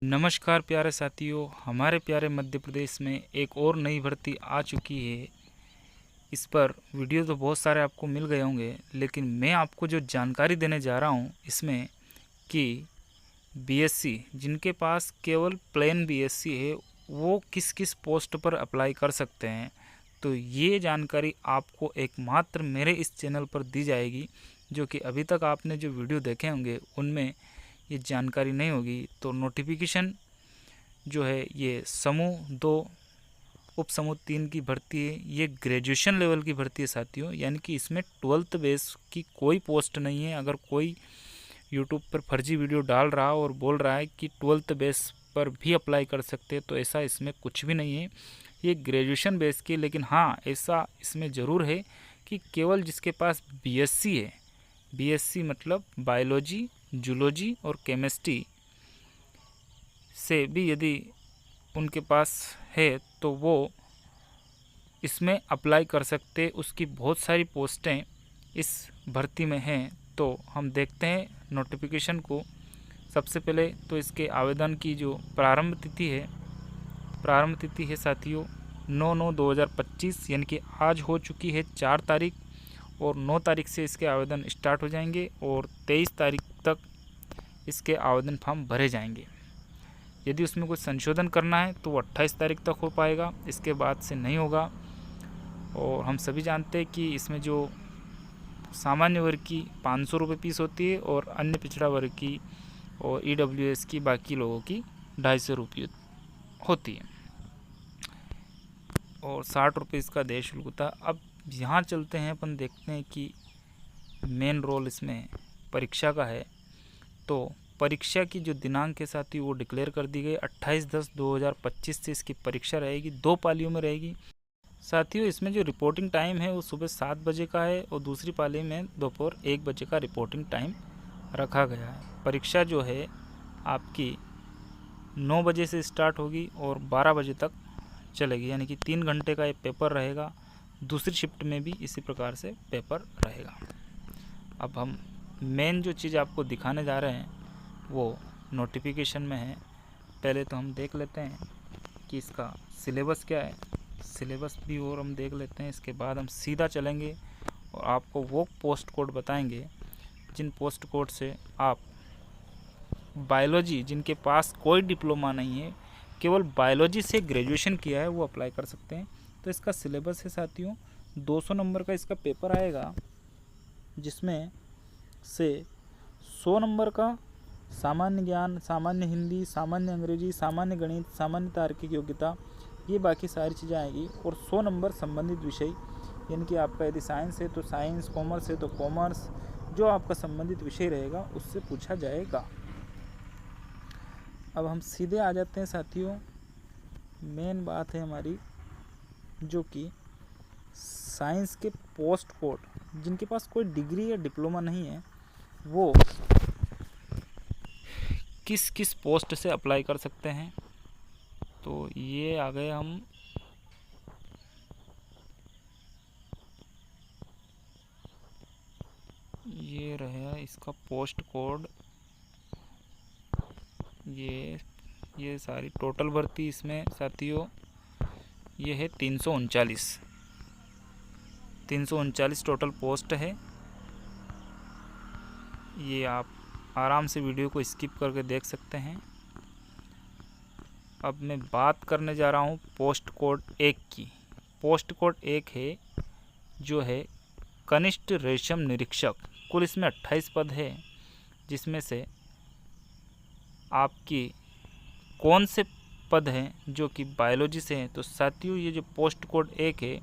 नमस्कार प्यारे साथियों, हमारे प्यारे मध्य प्रदेश में एक और नई भर्ती आ चुकी है। इस पर वीडियो तो बहुत सारे आपको मिल गए होंगे, लेकिन मैं आपको जो जानकारी देने जा रहा हूँ इसमें कि बीएससी जिनके पास केवल प्लेन बीएससी है वो किस किस पोस्ट पर अप्लाई कर सकते हैं। तो ये जानकारी आपको एकमात्र मेरे इस चैनल पर दी जाएगी, जो कि अभी तक आपने जो वीडियो देखे होंगे उनमें ये जानकारी नहीं होगी। तो नोटिफिकेशन जो है ये समूह 2 उप समूह 3 की भर्ती है। ये ग्रेजुएशन लेवल की भर्ती है साथियों, यानी कि इसमें 12th बेस की कोई पोस्ट नहीं है। अगर कोई यूट्यूब पर फर्जी वीडियो डाल रहा और बोल रहा है कि 12th बेस पर भी अप्लाई कर सकते हैं, तो ऐसा इसमें कुछ भी नहीं है। ये ग्रेजुएशन बेस की, लेकिन हाँ ऐसा इसमें ज़रूर है कि केवल जिसके पास बीएससी है, बीएससी मतलब बायोलॉजी, जूलॉजी और केमिस्ट्री से भी यदि उनके पास है तो वो इसमें अप्लाई कर सकते। उसकी बहुत सारी पोस्टें इस भर्ती में हैं, तो हम देखते हैं नोटिफिकेशन को। सबसे पहले तो इसके आवेदन की जो प्रारंभ तिथि है साथियों 9/9/2025, यानी कि आज हो चुकी है 4 तारीख, और 9 तारीख से इसके आवेदन स्टार्ट हो जाएंगे और 23 तारीख तक इसके आवेदन फॉर्म भरे जाएंगे। यदि उसमें कुछ संशोधन करना है तो वो 28 तारीख तक हो पाएगा, इसके बाद से नहीं होगा। और हम सभी जानते हैं कि इसमें जो सामान्य वर्ग की 500 रुपये फीस होती है और अन्य पिछड़ा वर्ग की और ईडब्ल्यूएस की बाकी लोगों की 250 रुपये होती है, और 60 रुपये इसका देय शुल्क होता है। अब यहाँ चलते हैं, अपन देखते हैं कि मेन रोल इसमें परीक्षा का है। तो परीक्षा की जो दिनांक के साथ ही वो डिक्लेयर कर दी गई 28/10/2025 से इसकी परीक्षा रहेगी। 2 पालियों में रहेगी साथियों। इसमें जो रिपोर्टिंग टाइम है वो सुबह 7 बजे का है और दूसरी पाली में दोपहर 1 बजे का रिपोर्टिंग टाइम रखा गया है। परीक्षा जो है आपकी 9 बजे से स्टार्ट होगी और 12 बजे तक चलेगी, यानी कि 3 घंटे का ये पेपर रहेगा। दूसरी शिफ्ट में भी इसी प्रकार से पेपर रहेगा। अब हम मेन जो चीज़ आपको दिखाने जा रहे हैं वो नोटिफिकेशन में है। पहले तो हम देख लेते हैं कि इसका सिलेबस क्या है, सिलेबस भी और हम देख लेते हैं। इसके बाद हम सीधा चलेंगे और आपको वो पोस्ट कोड बताएंगे जिन पोस्ट कोड से आप बायोलॉजी, जिनके पास कोई डिप्लोमा नहीं है, केवल बायोलॉजी से ग्रेजुएशन किया है, वो अप्लाई कर सकते हैं। तो इसका सिलेबस है साथियों 200 नंबर का इसका पेपर आएगा, जिसमें से 100 नंबर का सामान्य ज्ञान, सामान्य हिंदी, सामान्य अंग्रेजी, सामान्य गणित, सामान्य तार्किक योग्यता, ये बाकी सारी चीज़ें आएगी। और 100 नंबर संबंधित विषय, यानी कि आपका यदि साइंस है तो साइंस, कॉमर्स है तो कॉमर्स, जो आपका संबंधित विषय रहेगा उससे पूछा जाएगा। अब हम सीधे आ जाते हैं साथियों, मेन बात है हमारी जो कि साइंस के पोस्ट कोड, जिनके पास कोई डिग्री या डिप्लोमा नहीं है वो किस किस पोस्ट से अप्लाई कर सकते हैं। तो ये आ गए हम ये रहा इसका पोस्ट कोड। ये सारी टोटल भर्ती इसमें साथियों ये है 339 टोटल पोस्ट है। ये आप आराम से वीडियो को स्किप करके देख सकते हैं। अब मैं बात करने जा रहा हूँ पोस्ट कोड 1 की। पोस्ट कोड 1 है जो है कनिष्ठ रेशम निरीक्षक। कुल इसमें 28 पद है, जिसमें से आपकी कौन से पद हैं जो कि बायोलॉजी से हैं। तो साथियों ये जो पोस्ट कोड 1 है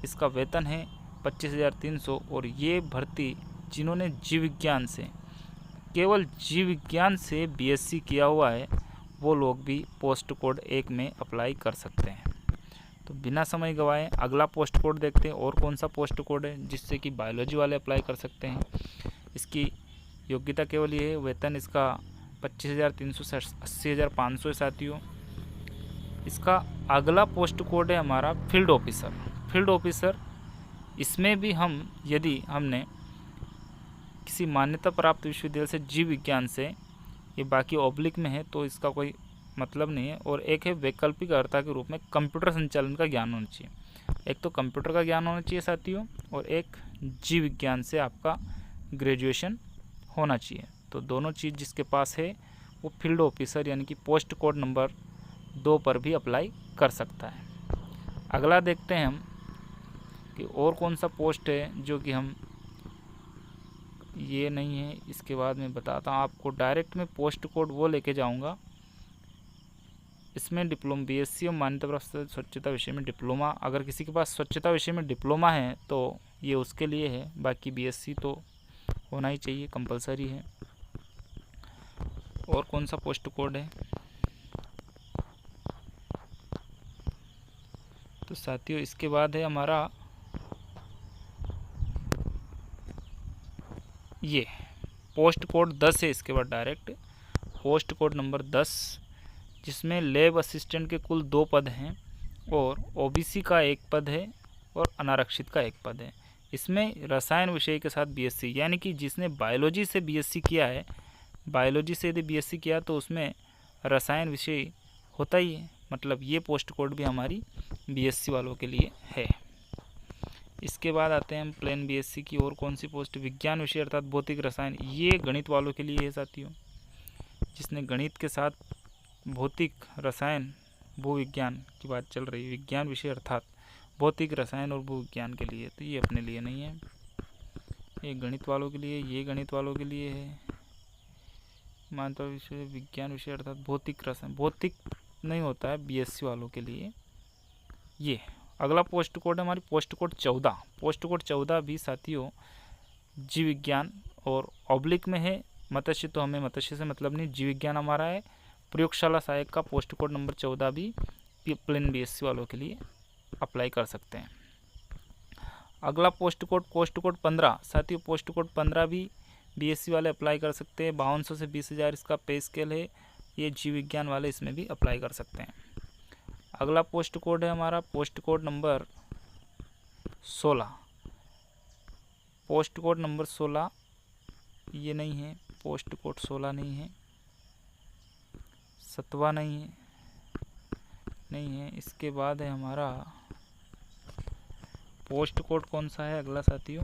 इसका वेतन है 25,300, और ये भर्ती जिन्होंने जीव विज्ञान से, केवल जीव विज्ञान से बीएससी किया हुआ है, वो लोग भी पोस्ट कोड 1 में अप्लाई कर सकते हैं। तो बिना समय गवाए अगला पोस्ट कोड देखते हैं और कौन सा पोस्ट कोड है जिससे कि बायोलॉजी वाले अप्लाई कर सकते हैं। इसकी योग्यता केवल ये है, वेतन इसका 25,300 से 80,500 है साथियों। इसका अगला पोस्ट कोड है हमारा फील्ड ऑफिसर। इसमें भी हम यदि हमने किसी मान्यता प्राप्त विश्वविद्यालय से जीव विज्ञान से, ये बाकी ऑब्लिक में है तो इसका कोई मतलब नहीं है, और एक है वैकल्पिक अर्हता के रूप में कंप्यूटर संचालन का ज्ञान होना चाहिए। एक तो कंप्यूटर का ज्ञान होना चाहिए साथियों, और एक जीव विज्ञान से आपका ग्रेजुएशन होना चाहिए। तो दोनों चीज़ जिसके पास है वो फील्ड ऑफिसर यानी कि पोस्ट कोड नंबर 2 पर भी अप्लाई कर सकता है। अगला देखते हैं हम कि और कौन सा पोस्ट है जो कि हम, ये नहीं है, इसके बाद मैं बताता हूँ आपको। डायरेक्ट में पोस्ट कोड वो लेके जाऊँगा, इसमें डिप्लोमा बीएससी और मान्यता प्राप्त स्वच्छता विषय में डिप्लोमा, अगर किसी के पास स्वच्छता विषय में डिप्लोमा है तो ये उसके लिए है, बाकी बीएससी तो होना ही चाहिए, कंपलसरी है। और कौन सा पोस्ट कोड है, तो साथियों इसके बाद है हमारा ये पोस्ट कोड 10 है। इसके बाद डायरेक्ट पोस्ट कोड नंबर 10, जिसमें लैब असिस्टेंट के कुल 2 पद हैं और ओबीसी का 1 पद है और अनारक्षित का 1 पद है। इसमें रसायन विषय के साथ बीएससी, यानी कि जिसने बायोलॉजी से बीएससी किया है, बायोलॉजी से यदि बीएससी किया तो उसमें रसायन विषय होता ही है, मतलब ये पोस्ट कोड भी हमारी बीएससी वालों के लिए है। इसके बाद आते हैं हम प्लेन बीएससी की। और कौन सी पोस्ट, विज्ञान विषय अर्थात भौतिक रसायन, ये गणित वालों के लिए है साथियों। जिसने गणित के साथ भौतिक रसायन भूविज्ञान की बात चल रही है, विज्ञान विषय अर्थात भौतिक रसायन और भूविज्ञान के लिए, तो ये अपने लिए नहीं है, ये गणित वालों के लिए, ये गणित वालों के लिए है। मानता विषय विज्ञान विषय अर्थात भौतिक रसायन, भौतिक नहीं होता है, बीएससी वालों के लिए ये। अगला पोस्ट कोड है हमारी पोस्ट कोड 14। पोस्ट कोड 14 भी साथियों जीव विज्ञान और ऑब्लिक में है। मत्स्य तो हमें मत्स्य से मतलब नहीं, जीव विज्ञान हमारा है। प्रयोगशाला सहायक का पोस्ट कोड नंबर 14 भी प्लेन बीएससी वालों के लिए अप्लाई कर सकते हैं। अगला पोस्ट कोड 15 साथियों, पोस्ट कोड 15 भी बीएससी वाले अप्लाई कर सकते हैं। 5200 से 20,000 इसका पे स्केल है, ये जीव विज्ञान वाले इसमें भी अप्लाई कर सकते हैं। अगला पोस्ट कोड है हमारा post code number 16। Post code number 16 ये नहीं है, पोस्ट कोड 16 नहीं है, 7वां नहीं है। इसके बाद है हमारा पोस्ट कोड कौन सा है अगला साथियों,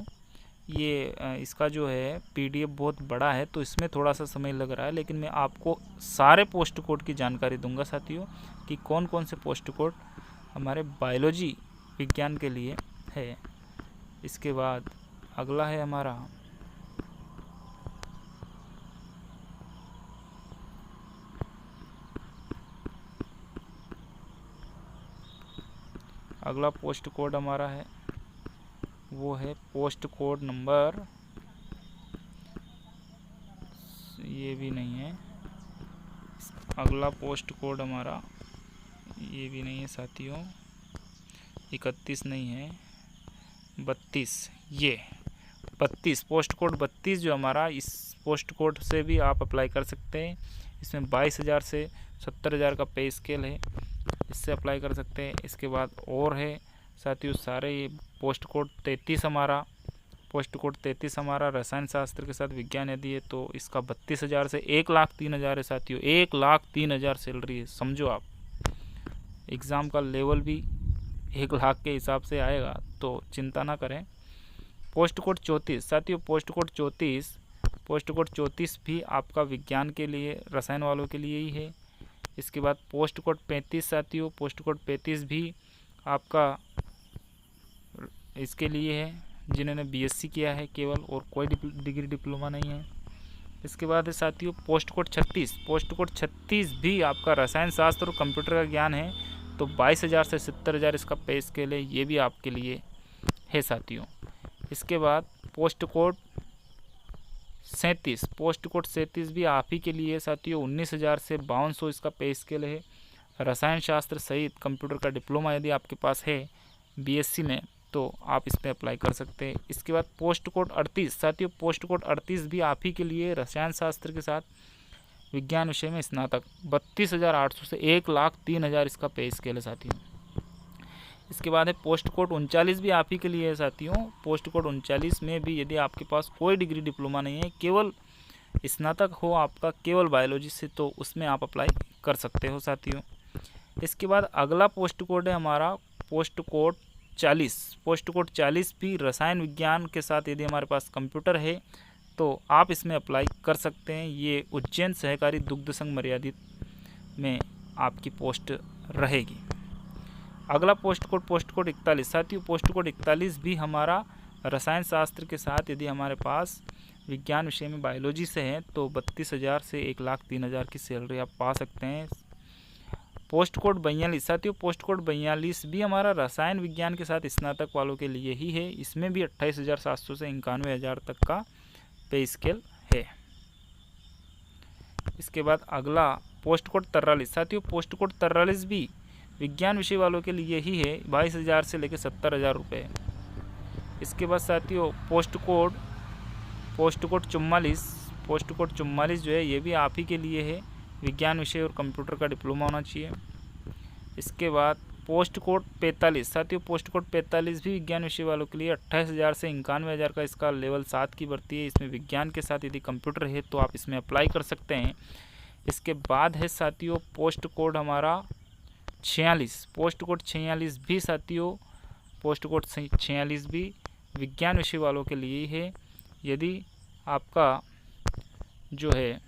ये इसका जो है पीडीएफ बहुत बड़ा है तो इसमें थोड़ा सा समय लग रहा है, लेकिन मैं आपको सारे पोस्ट कोड की जानकारी दूंगा साथियों कि कौन कौन से पोस्ट कोड हमारे बायोलॉजी विज्ञान के लिए है। इसके बाद अगला है हमारा अगला पोस्ट कोड हमारा है वो है पोस्ट कोड नंबर, ये भी नहीं है। अगला पोस्ट कोड हमारा ये भी नहीं है साथियों, 31 नहीं है, 32, ये 32 पोस्ट कोड 32 जो हमारा, इस पोस्ट कोड से भी आप अप्लाई कर सकते हैं। इसमें 22,000 से 70,000 का पे स्केल है, इससे अप्लाई कर सकते हैं। इसके बाद और है साथियों सारे ये पोस्ट कोड 33 हमारा, पोस्ट कोड 33 हमारा रसायन शास्त्र के साथ विज्ञान यदि है तो इसका 32,000 से 1,03,000 है साथियों, 1,03,000 सैलरी है। समझो आप एग्ज़ाम का लेवल भी 1,00,000 के हिसाब से आएगा, तो चिंता ना करें। पोस्ट कोड 34 साथियों, पोस्ट कोड 34 भी आपका विज्ञान के लिए, रसायन वालों के लिए ही है। इसके बाद पोस्ट कोड 35 साथियों, पोस्ट कोड 35 भी आपका इसके लिए है जिन्होंने बीएससी किया है केवल, और कोई डिग्री डिप्लोमा नहीं है। इसके बाद है साथियों पोस्ट कोड 36। पोस्ट कोड 36 भी आपका रसायन शास्त्र और कंप्यूटर का ज्ञान है, तो 22,000 से 70,000 इसका पे स्केल है, ये भी आपके लिए है साथियों। इसके बाद पोस्ट कोड 37, पोस्ट कोड 37 भी आप ही के लिए है साथियों, 19,000 से 5200 इसका पे स्केल है। रसायन शास्त्र सहित कंप्यूटर का डिप्लोमा यदि आपके पास है बीएससी में तो आप इस पर अप्लाई कर सकते हैं। इसके बाद पोस्ट कोड 38 साथियों, पोस्ट कोड 38 भी आप ही के लिए, रसायन शास्त्र के साथ विज्ञान विषय में स्नातक, 32,800 से 1,03,000 इसका पे स्केल है साथियों। इसके बाद है पोस्ट कोड 39 भी आप ही के लिए है साथियों। पोस्ट कोड 39 में भी यदि आपके पास कोई डिग्री डिप्लोमा नहीं है, केवल स्नातक हो आपका केवल बायोलॉजी से, तो उसमें आप अप्लाई कर सकते हो साथियों। इसके बाद अगला पोस्ट कोड है हमारा पोस्ट कोड 40। पोस्ट कोड 40 भी रसायन विज्ञान के साथ यदि हमारे पास कंप्यूटर है तो आप इसमें अप्लाई कर सकते हैं। ये उज्जैन सहकारी दुग्ध संघ मर्यादित में आपकी पोस्ट रहेगी। अगला पोस्ट कोड 41। साथियों पोस्ट कोड 41 भी हमारा रसायन शास्त्र के साथ यदि हमारे पास विज्ञान विषय में बायोलॉजी से है तो 32,000 से 1,03,000 की सैलरी आप पा सकते हैं। Post code 42। साथियों पोस्ट कोड 42 भी हमारा रसायन विज्ञान के साथ स्नातक वालों के लिए ही है। इसमें भी 28,700 से 91,000 तक का पे स्केल है। इसके बाद अगला पोस्ट कोड 43। साथियों पोस्ट कोड 43 भी विज्ञान विषय वालों के लिए ही है, 22,000 से लेकर 70,000 रुपये। इसके बाद साथियों पोस्ट कोड 44। पोस्ट कोड 44 जो है ये भी आप ही के लिए है, विज्ञान विषय और कंप्यूटर का डिप्लोमा होना चाहिए। इसके बाद पोस्ट कोड 45। साथियों पोस्ट कोड 45 भी विज्ञान विषय वालों के लिए 28,000 से 91,000 का इसका लेवल 7 की भर्ती है। इसमें विज्ञान के साथ यदि कंप्यूटर है तो आप इसमें अप्लाई कर सकते हैं। इसके बाद है साथियों पोस्ट कोड हमारा 46। पोस्ट कोड 46 भी साथियों पोस्ट कोड 46 भी विज्ञान विषय वालों के लिए ही है। यदि आपका जो है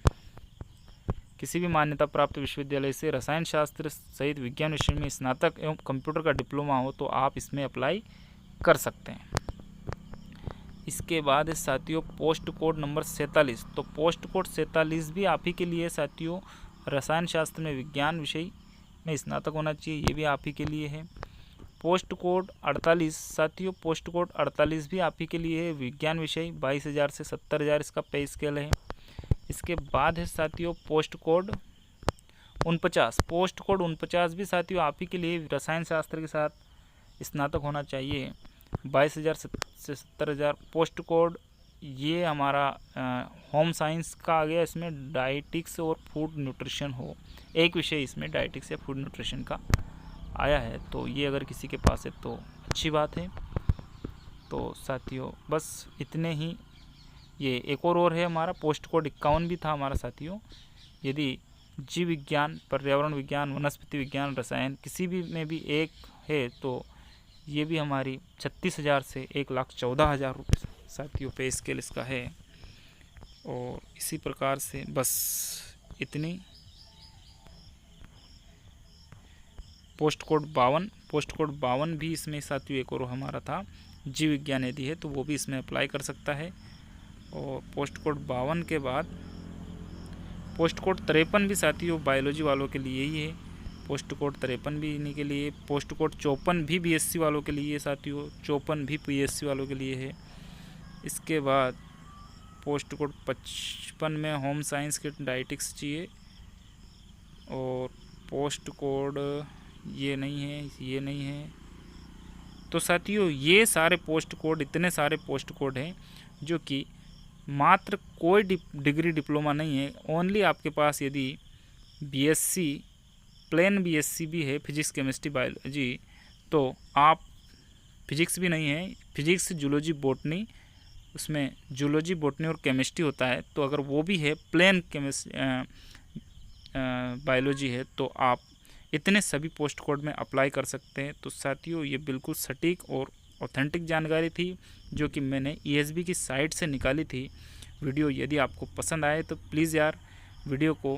किसी भी मान्यता प्राप्त विश्वविद्यालय से रसायन शास्त्र सहित विज्ञान विषय में स्नातक एवं कंप्यूटर का डिप्लोमा हो तो आप इसमें अप्लाई कर सकते हैं। इसके बाद है साथियों पोस्ट कोड नंबर 47। तो पोस्ट कोड 47 भी आप ही के लिए साथियों, रसायन शास्त्र में विज्ञान विषय में स्नातक होना चाहिए, ये भी आप ही के लिए है। Post code 48। साथियों पोस्ट कोड 48 भी आप ही के लिए है, विज्ञान विषय 22,000 से 70,000 इसका पे स्केल है। इसके बाद है साथियों पोस्ट कोड 49। पोस्ट कोड 49 भी साथियों आप ही के लिए रसायन शास्त्र के साथ स्नातक होना चाहिए, 22,000 से 70,000। पोस्ट कोड ये हमारा होम साइंस का आ गया, इसमें डाइटिक्स और फूड न्यूट्रिशन हो, एक विषय इसमें डाइटिक्स या फूड न्यूट्रिशन का आया है, तो ये अगर किसी के पास है तो अच्छी बात है। तो साथियों बस इतने ही। ये एक और है हमारा पोस्ट कोड 51 भी था हमारा साथियों। यदि जीव विज्ञान, पर्यावरण विज्ञान, वनस्पति विज्ञान, रसायन किसी भी में भी एक है तो ये भी हमारी 36,000 से 1,14,000 रुपये साथियों पे स्केल इसका है। और इसी प्रकार से बस इतनी। Post code 52। पोस्ट कोड 52 भी इसमें साथियों एक और हमारा था, जीव विज्ञान यदि है तो वो भी इसमें अप्लाई कर सकता है। और पोस्ट कोड 52 के बाद पोस्ट कोड 53 भी साथियों बायोलॉजी वालों के लिए ही है, पोस्ट कोड 53 भी इन्हीं के लिए। पोस्ट कोड 54 भी बीएससी वालों के लिए साथियों, 54 भी बीएससी वालों के लिए है। इसके बाद पोस्ट कोड 55 में होम साइंस के डाइटिक्स चाहिए। और पोस्ट कोड ये नहीं है, ये नहीं है। तो साथियों ये सारे पोस्ट कोड, इतने सारे पोस्ट कोड हैं जो कि मात्र कोई डिग्री डिप्लोमा नहीं है, ओनली आपके पास यदि बीएससी, प्लेन बीएससी भी है फिजिक्स केमिस्ट्री बायोलॉजी, तो आप फिजिक्स भी नहीं है, फिजिक्स जूलॉजी बॉटनी, उसमें जूलॉजी बॉटनी और केमिस्ट्री होता है, तो अगर वो भी है प्लेन बायोलॉजी है तो आप इतने सभी पोस्ट कोड में अप्लाई कर सकते हैं। तो साथियों ये बिल्कुल सटीक और ऑथेंटिक जानकारी थी जो कि मैंने ईएसबी की साइट से निकाली थी। वीडियो यदि आपको पसंद आए तो प्लीज़ यार वीडियो को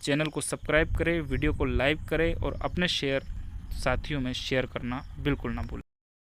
चैनल को सब्सक्राइब करें, वीडियो को लाइक करें और अपने साथियों में शेयर करना बिल्कुल ना भूलें।